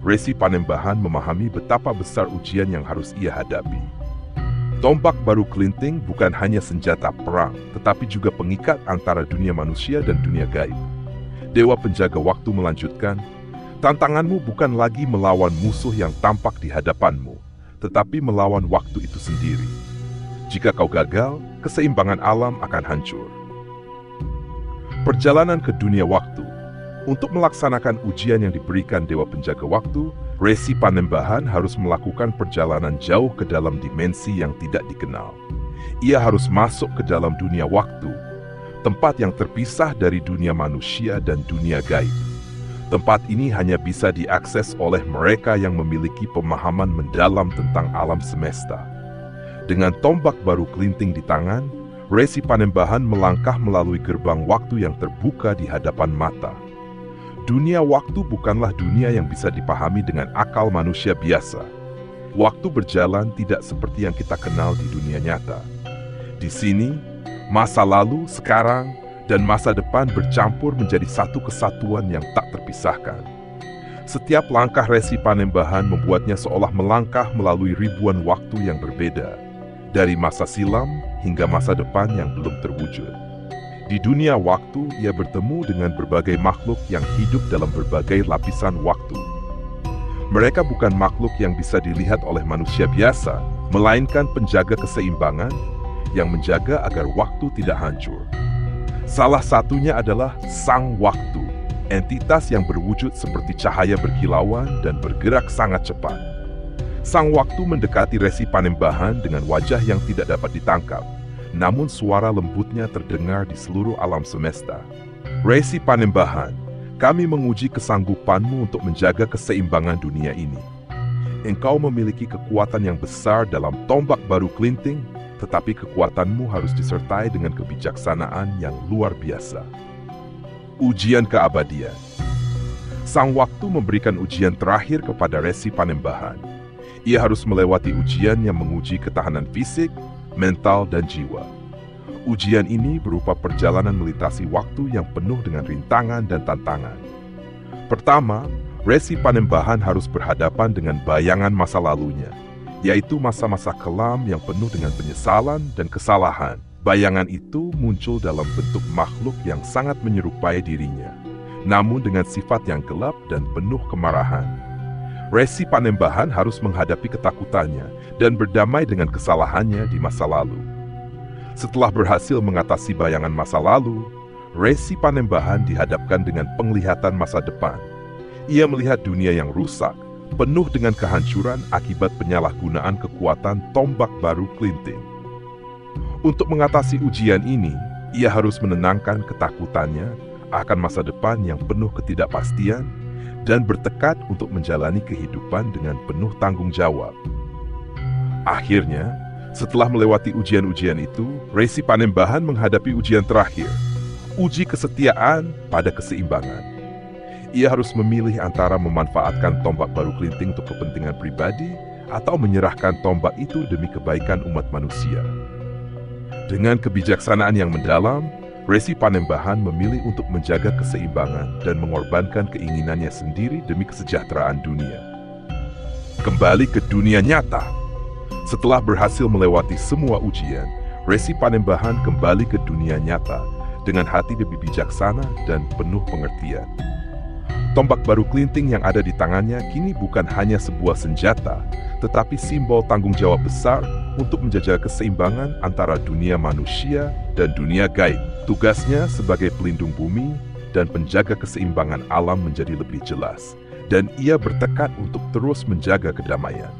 Resi Panembahan memahami betapa besar ujian yang harus ia hadapi. Tombak baru Klinting bukan hanya senjata perang, tetapi juga pengikat antara dunia manusia dan dunia gaib. Dewa penjaga waktu melanjutkan, tantanganmu bukan lagi melawan musuh yang tampak di hadapanmu, tetapi melawan waktu itu sendiri. Jika kau gagal, keseimbangan alam akan hancur. Perjalanan ke dunia waktu. Untuk melaksanakan ujian yang diberikan Dewa Penjaga Waktu, Resi Panembahan harus melakukan perjalanan jauh ke dalam dimensi yang tidak dikenal. Ia harus masuk ke dalam dunia waktu, tempat yang terpisah dari dunia manusia dan dunia gaib. Tempat ini hanya bisa diakses oleh mereka yang memiliki pemahaman mendalam tentang alam semesta. Dengan tombak baru kelinting di tangan, Resi Panembahan melangkah melalui gerbang waktu yang terbuka di hadapan mata. Dunia waktu bukanlah dunia yang bisa dipahami dengan akal manusia biasa. Waktu berjalan tidak seperti yang kita kenal di dunia nyata. Di sini, masa lalu, sekarang, dan masa depan bercampur menjadi satu kesatuan yang tak terpisahkan. Setiap langkah Resi Panembahan membuatnya seolah melangkah melalui ribuan waktu yang berbeda, dari masa silam hingga masa depan yang belum terwujud. Di dunia waktu, ia bertemu dengan berbagai makhluk yang hidup dalam berbagai lapisan waktu. Mereka bukan makhluk yang bisa dilihat oleh manusia biasa, melainkan penjaga keseimbangan yang menjaga agar waktu tidak hancur. Salah satunya adalah Sang Waktu, entitas yang berwujud seperti cahaya berkilauan dan bergerak sangat cepat. Sang Waktu mendekati Resi Panembahan dengan wajah yang tidak dapat ditangkap. Namun suara lembutnya terdengar di seluruh alam semesta. Resi Panembahan, kami menguji kesanggupanmu untuk menjaga keseimbangan dunia ini. Engkau memiliki kekuatan yang besar dalam tombak baru kelinting, tetapi kekuatanmu harus disertai dengan kebijaksanaan yang luar biasa. Ujian keabadian. Sang Waktu memberikan ujian terakhir kepada Resi Panembahan. Ia harus melewati ujian yang menguji ketahanan fisik, mental, dan jiwa. Ujian ini berupa perjalanan melintasi waktu yang penuh dengan rintangan dan tantangan. Pertama, Resi Panembahan harus berhadapan dengan bayangan masa lalunya, yaitu masa-masa kelam yang penuh dengan penyesalan dan kesalahan. Bayangan itu muncul dalam bentuk makhluk yang sangat menyerupai dirinya, namun dengan sifat yang gelap dan penuh kemarahan. Resi Panembahan harus menghadapi ketakutannya dan berdamai dengan kesalahannya di masa lalu. Setelah berhasil mengatasi bayangan masa lalu, Resi Panembahan dihadapkan dengan penglihatan masa depan. Ia melihat dunia yang rusak, penuh dengan kehancuran akibat penyalahgunaan kekuatan tombak baru kelinting. Untuk mengatasi ujian ini, ia harus menenangkan ketakutannya akan masa depan yang penuh ketidakpastian dan bertekad untuk menjalani kehidupan dengan penuh tanggung jawab. Akhirnya, setelah melewati ujian-ujian itu, Resi Panembahan menghadapi ujian terakhir, uji kesetiaan pada keseimbangan. Ia harus memilih antara memanfaatkan tombak baru kelinting untuk kepentingan pribadi atau menyerahkan tombak itu demi kebaikan umat manusia. Dengan kebijaksanaan yang mendalam, Resi Panembahan memilih untuk menjaga keseimbangan dan mengorbankan keinginannya sendiri demi kesejahteraan dunia. Kembali ke dunia nyata. Setelah berhasil melewati semua ujian, Resi Panembahan kembali ke dunia nyata dengan hati lebih bijaksana dan penuh pengertian. Tombak baru kelinting yang ada di tangannya kini bukan hanya sebuah senjata, tetapi simbol tanggung jawab besar untuk menjaga keseimbangan antara dunia manusia dan dunia gaib. Tugasnya sebagai pelindung bumi dan penjaga keseimbangan alam menjadi lebih jelas, dan ia bertekad untuk terus menjaga kedamaian.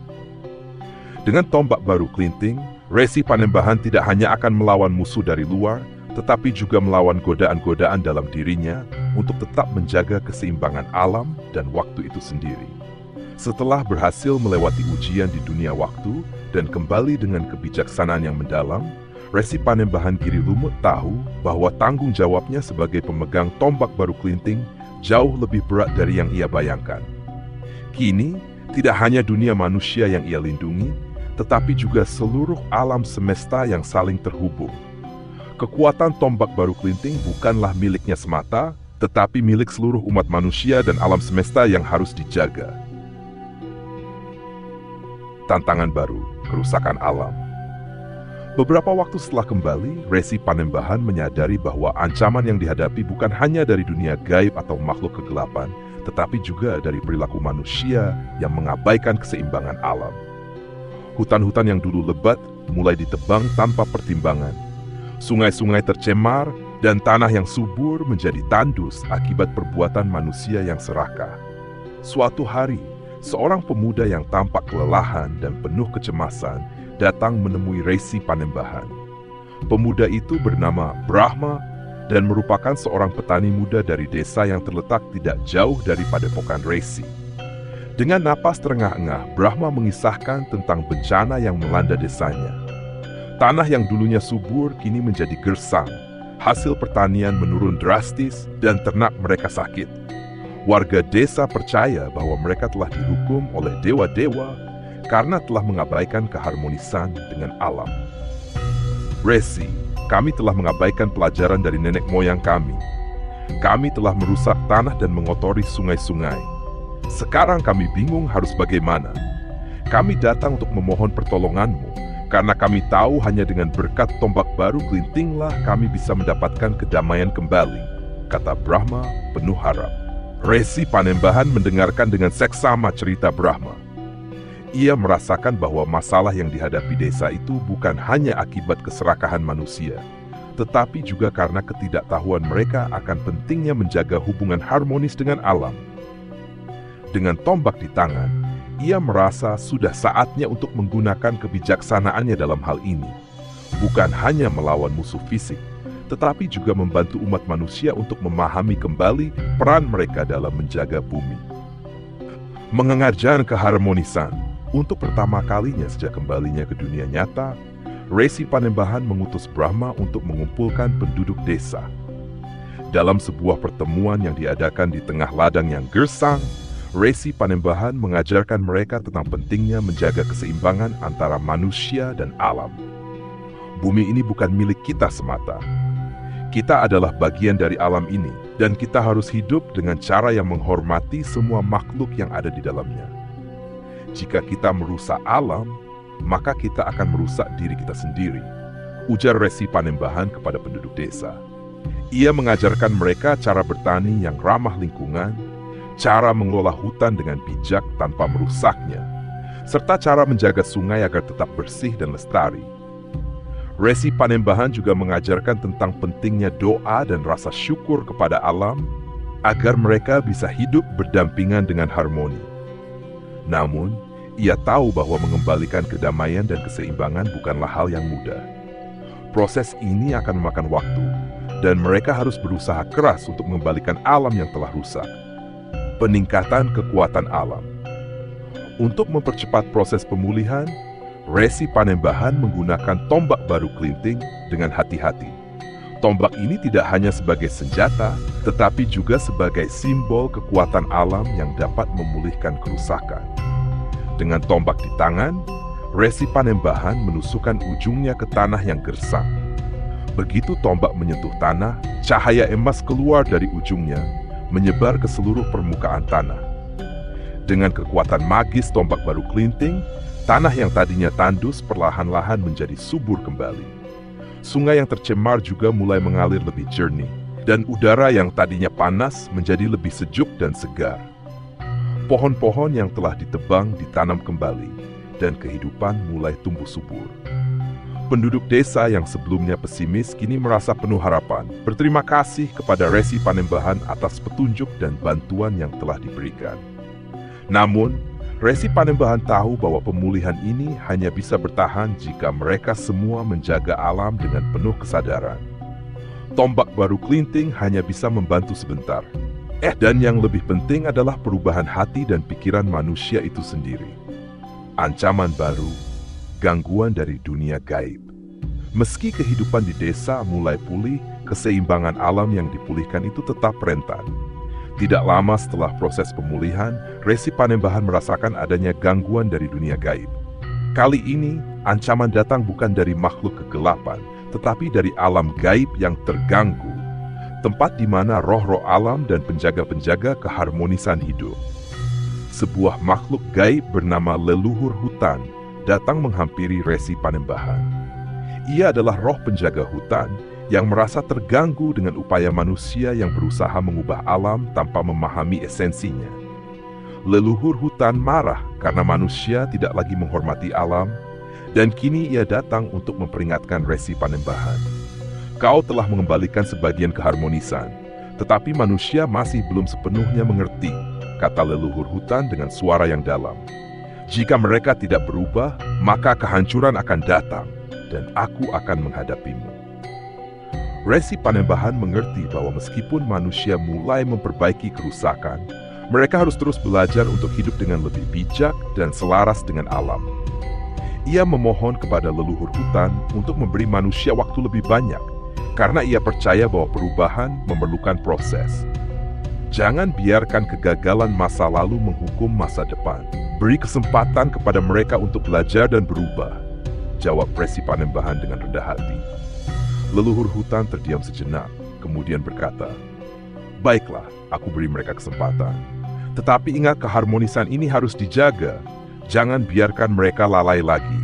Dengan tombak baru kelinting, Resi Panembahan tidak hanya akan melawan musuh dari luar, tetapi juga melawan godaan-godaan dalam dirinya untuk tetap menjaga keseimbangan alam dan waktu itu sendiri. Setelah berhasil melewati ujian di dunia waktu dan kembali dengan kebijaksanaan yang mendalam, Resi Panembahan Giri Lumut tahu bahwa tanggung jawabnya sebagai pemegang tombak baru kelinting jauh lebih berat dari yang ia bayangkan. Kini, tidak hanya dunia manusia yang ia lindungi, tetapi juga seluruh alam semesta yang saling terhubung. Kekuatan tombak baru kelinting bukanlah miliknya semata, tetapi milik seluruh umat manusia dan alam semesta yang harus dijaga. Tantangan baru, kerusakan alam. Beberapa waktu setelah kembali, Resi Panembahan menyadari bahwa ancaman yang dihadapi bukan hanya dari dunia gaib atau makhluk kegelapan, tetapi juga dari perilaku manusia yang mengabaikan keseimbangan alam. Hutan-hutan yang dulu lebat mulai ditebang tanpa pertimbangan. Sungai-sungai tercemar dan tanah yang subur menjadi tandus akibat perbuatan manusia yang serakah. Suatu hari, seorang pemuda yang tampak kelelahan dan penuh kecemasan datang menemui Resi Panembahan. Pemuda itu bernama Brahma dan merupakan seorang petani muda dari desa yang terletak tidak jauh dari padepokan Resi. Dengan napas terengah-engah, Brahma mengisahkan tentang bencana yang melanda desanya. Tanah yang dulunya subur kini menjadi gersang, hasil pertanian menurun drastis dan ternak mereka sakit. Warga desa percaya bahwa mereka telah dihukum oleh dewa-dewa karena telah mengabaikan keharmonisan dengan alam. Resi, kami telah mengabaikan pelajaran dari nenek moyang kami. Kami telah merusak tanah dan mengotori sungai-sungai. Sekarang kami bingung harus bagaimana. Kami datang untuk memohon pertolonganmu, karena kami tahu hanya dengan berkat tombak baru Glintinglah kami bisa mendapatkan kedamaian kembali, kata Brahma penuh harap. Resi Panembahan mendengarkan dengan seksama cerita Brahma. Ia merasakan bahwa masalah yang dihadapi desa itu bukan hanya akibat keserakahan manusia, tetapi juga karena ketidaktahuan mereka akan pentingnya menjaga hubungan harmonis dengan alam. Dengan tombak di tangan, ia merasa sudah saatnya untuk menggunakan kebijaksanaannya dalam hal ini. Bukan hanya melawan musuh fisik, tetapi juga membantu umat manusia untuk memahami kembali peran mereka dalam menjaga bumi. Mengajarkan keharmonisan. Untuk pertama kalinya sejak kembalinya ke dunia nyata, Resi Panembahan mengutus Brahma untuk mengumpulkan penduduk desa. Dalam sebuah pertemuan yang diadakan di tengah ladang yang gersang, Resi Panembahan mengajarkan mereka tentang pentingnya menjaga keseimbangan antara manusia dan alam. Bumi ini bukan milik kita semata. Kita adalah bagian dari alam ini, dan kita harus hidup dengan cara yang menghormati semua makhluk yang ada di dalamnya. Jika kita merusak alam, maka kita akan merusak diri kita sendiri, ujar Resi Panembahan kepada penduduk desa. Ia mengajarkan mereka cara bertani yang ramah lingkungan, cara mengelola hutan dengan bijak tanpa merusaknya, serta cara menjaga sungai agar tetap bersih dan lestari. Resi Panembahan juga mengajarkan tentang pentingnya doa dan rasa syukur kepada alam agar mereka bisa hidup berdampingan dengan harmoni. Namun, ia tahu bahwa mengembalikan kedamaian dan keseimbangan bukanlah hal yang mudah. Proses ini akan memakan waktu, dan mereka harus berusaha keras untuk mengembalikan alam yang telah rusak. Peningkatan kekuatan alam. Untuk mempercepat proses pemulihan, Resi Panembahan menggunakan tombak baru Glinting dengan hati-hati. Tombak ini tidak hanya sebagai senjata, tetapi juga sebagai simbol kekuatan alam yang dapat memulihkan kerusakan. Dengan tombak di tangan, Resi Panembahan menusukkan ujungnya ke tanah yang gersang. Begitu tombak menyentuh tanah, cahaya emas keluar dari ujungnya, menyebar ke seluruh permukaan tanah. Dengan kekuatan magis tombak baru Glinting, tanah yang tadinya tandus perlahan-lahan menjadi subur kembali. Sungai yang tercemar juga mulai mengalir lebih jernih, dan udara yang tadinya panas menjadi lebih sejuk dan segar. Pohon-pohon yang telah ditebang ditanam kembali, dan kehidupan mulai tumbuh subur. Penduduk desa yang sebelumnya pesimis kini merasa penuh harapan, berterima kasih kepada Resi Panembahan atas petunjuk dan bantuan yang telah diberikan. Namun, Resi Panembahan tahu bahwa pemulihan ini hanya bisa bertahan jika mereka semua menjaga alam dengan penuh kesadaran. Tombak baru Glinting hanya bisa membantu sebentar. Dan yang lebih penting adalah perubahan hati dan pikiran manusia itu sendiri. Ancaman baru, gangguan dari dunia gaib. Meski kehidupan di desa mulai pulih, keseimbangan alam yang dipulihkan itu tetap rentan. Tidak lama setelah proses pemulihan, Resi Panembahan merasakan adanya gangguan dari dunia gaib. Kali ini, ancaman datang bukan dari makhluk kegelapan, tetapi dari alam gaib yang terganggu. Tempat di mana roh-roh alam dan penjaga-penjaga keharmonisan hidup. Sebuah makhluk gaib bernama leluhur hutan datang menghampiri Resi Panembahan. Ia adalah roh penjaga hutan yang merasa terganggu dengan upaya manusia yang berusaha mengubah alam tanpa memahami esensinya. Leluhur hutan marah karena manusia tidak lagi menghormati alam, dan kini ia datang untuk memperingatkan Resi Panembahan. Kau telah mengembalikan sebagian keharmonisan, tetapi manusia masih belum sepenuhnya mengerti, kata leluhur hutan dengan suara yang dalam. Jika mereka tidak berubah, maka kehancuran akan datang, dan aku akan menghadapimu. Resi Panembahan mengerti bahwa meskipun manusia mulai memperbaiki kerusakan, mereka harus terus belajar untuk hidup dengan lebih bijak dan selaras dengan alam. Ia memohon kepada leluhur hutan untuk memberi manusia waktu lebih banyak, karena ia percaya bahwa perubahan memerlukan proses. Jangan biarkan kegagalan masa lalu menghukum masa depan. Beri kesempatan kepada mereka untuk belajar dan berubah, jawab Resi Panembahan dengan rendah hati. Leluhur hutan terdiam sejenak, kemudian berkata, "Baiklah, aku beri mereka kesempatan. Tetapi ingat, keharmonisan ini harus dijaga. Jangan biarkan mereka lalai lagi."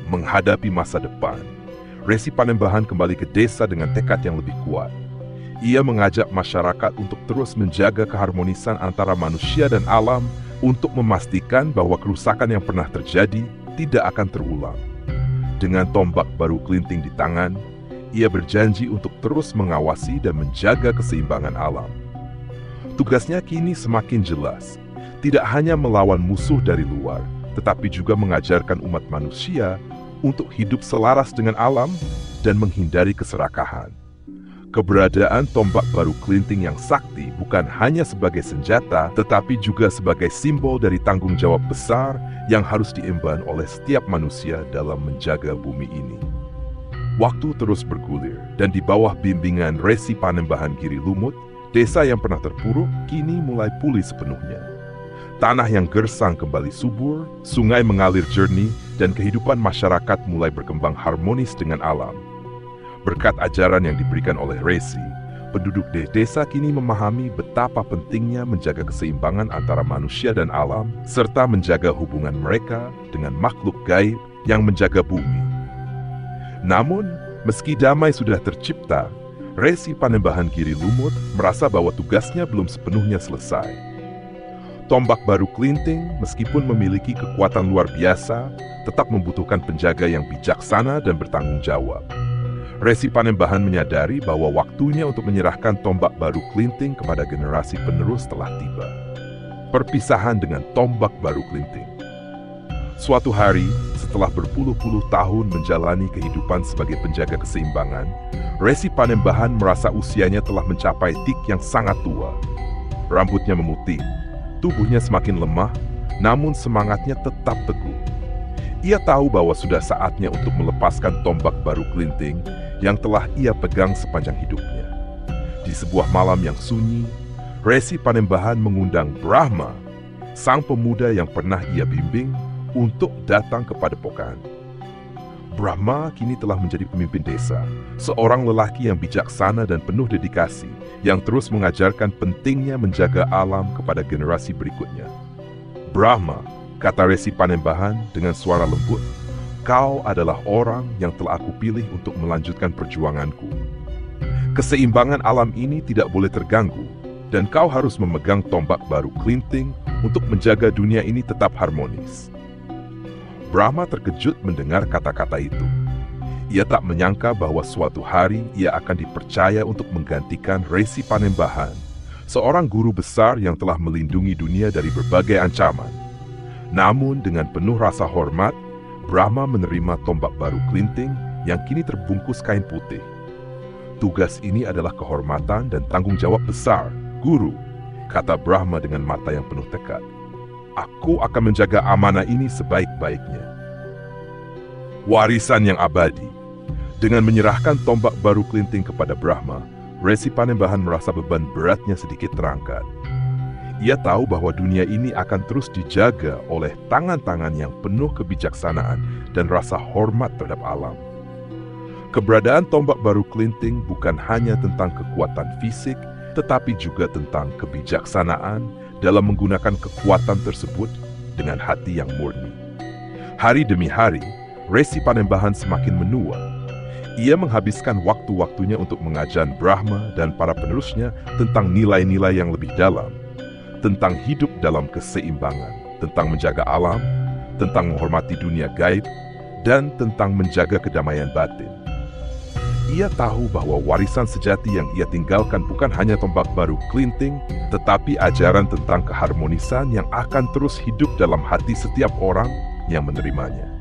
Menghadapi masa depan, Resi Panembahan kembali ke desa dengan tekad yang lebih kuat. Ia mengajak masyarakat untuk terus menjaga keharmonisan antara manusia dan alam untuk memastikan bahwa kerusakan yang pernah terjadi tidak akan terulang. Dengan tombak baru kelinting di tangan, ia berjanji untuk terus mengawasi dan menjaga keseimbangan alam. Tugasnya kini semakin jelas, tidak hanya melawan musuh dari luar, tetapi juga mengajarkan umat manusia untuk hidup selaras dengan alam dan menghindari keserakahan. Keberadaan tombak baru kelinting yang sakti bukan hanya sebagai senjata, tetapi juga sebagai simbol dari tanggung jawab besar yang harus diemban oleh setiap manusia dalam menjaga bumi ini. Waktu terus bergulir, dan di bawah bimbingan Resi Panembahan Giri Lumut, desa yang pernah terpuruk kini mulai pulih sepenuhnya. Tanah yang gersang kembali subur, sungai mengalir jernih, dan kehidupan masyarakat mulai berkembang harmonis dengan alam. Berkat ajaran yang diberikan oleh Resi, penduduk desa kini memahami betapa pentingnya menjaga keseimbangan antara manusia dan alam, serta menjaga hubungan mereka dengan makhluk gaib yang menjaga bumi. Namun, meski damai sudah tercipta, Resi Panembahan Giri Lumut merasa bahwa tugasnya belum sepenuhnya selesai. Tombak baru kelinting, meskipun memiliki kekuatan luar biasa, tetap membutuhkan penjaga yang bijaksana dan bertanggung jawab. Resi Panembahan menyadari bahwa waktunya untuk menyerahkan tombak baru kelinting kepada generasi penerus telah tiba. Perpisahan dengan tombak baru kelinting. Suatu hari, setelah berpuluh-puluh tahun menjalani kehidupan sebagai penjaga keseimbangan, Resi Panembahan merasa usianya telah mencapai tik yang sangat tua. Rambutnya memutih, tubuhnya semakin lemah, namun semangatnya tetap teguh. Ia tahu bahwa sudah saatnya untuk melepaskan tombak baru kelinting yang telah ia pegang sepanjang hidupnya. Di sebuah malam yang sunyi, Resi Panembahan mengundang Brahma, sang pemuda yang pernah ia bimbing, untuk datang ke padepokan. Brahma kini telah menjadi pemimpin desa, seorang lelaki yang bijaksana dan penuh dedikasi, yang terus mengajarkan pentingnya menjaga alam kepada generasi berikutnya. "Brahma," kata Resi Panembahan dengan suara lembut, "kau adalah orang yang telah aku pilih untuk melanjutkan perjuanganku. Keseimbangan alam ini tidak boleh terganggu, dan kau harus memegang tombak baru kelinting untuk menjaga dunia ini tetap harmonis." Brahma terkejut mendengar kata-kata itu. Ia tak menyangka bahwa suatu hari ia akan dipercaya untuk menggantikan Resi Panembahan, seorang guru besar yang telah melindungi dunia dari berbagai ancaman. Namun dengan penuh rasa hormat, Brahma menerima tombak baru kelinting yang kini terbungkus kain putih. "Tugas ini adalah kehormatan dan tanggung jawab besar, Guru," kata Brahma dengan mata yang penuh tekad. "Aku akan menjaga amanah ini sebaik-baiknya." Warisan yang abadi. Dengan menyerahkan tombak baru kelinting kepada Brahma, Resi Panembahan merasa beban beratnya sedikit terangkat. Ia tahu bahwa dunia ini akan terus dijaga oleh tangan-tangan yang penuh kebijaksanaan dan rasa hormat terhadap alam. Keberadaan tombak baru kelinting bukan hanya tentang kekuatan fisik, tetapi juga tentang kebijaksanaan dalam menggunakan kekuatan tersebut dengan hati yang murni. Hari demi hari, Resi Panembahan semakin menua. Ia menghabiskan waktu-waktunya untuk mengajar Brahma dan para penerusnya tentang nilai-nilai yang lebih dalam, tentang hidup dalam keseimbangan, tentang menjaga alam, tentang menghormati dunia gaib, dan tentang menjaga kedamaian batin. Ia tahu bahwa warisan sejati yang ia tinggalkan bukan hanya tombak baru Klinting, tetapi ajaran tentang keharmonisan yang akan terus hidup dalam hati setiap orang yang menerimanya.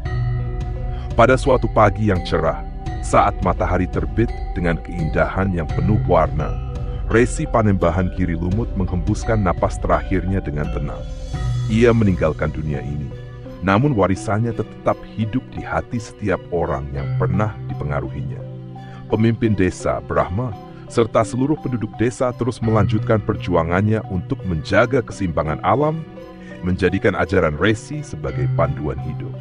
Pada suatu pagi yang cerah, saat matahari terbit dengan keindahan yang penuh warna, Resi Panembahan Giri Lumut menghembuskan napas terakhirnya dengan tenang. Ia meninggalkan dunia ini, namun warisannya tetap hidup di hati setiap orang yang pernah dipengaruhinya. Pemimpin desa, Brahma, serta seluruh penduduk desa terus melanjutkan perjuangannya untuk menjaga keseimbangan alam, menjadikan ajaran Resi sebagai panduan hidup.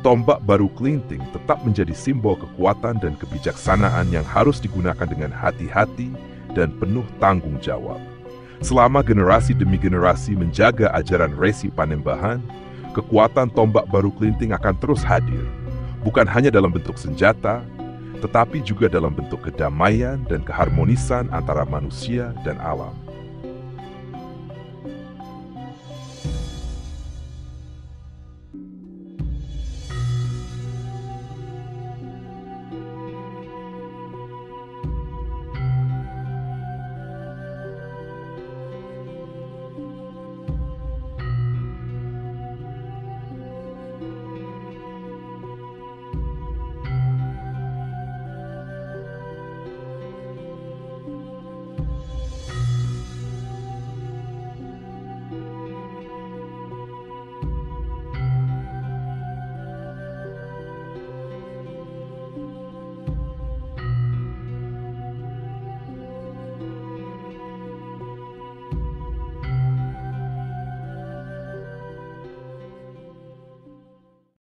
Tombak baru Klinting tetap menjadi simbol kekuatan dan kebijaksanaan yang harus digunakan dengan hati-hati dan penuh tanggung jawab. Selama generasi demi generasi menjaga ajaran Resi Panembahan, kekuatan tombak baru Klinting akan terus hadir, bukan hanya dalam bentuk senjata, tetapi juga dalam bentuk kedamaian dan keharmonisan antara manusia dan alam.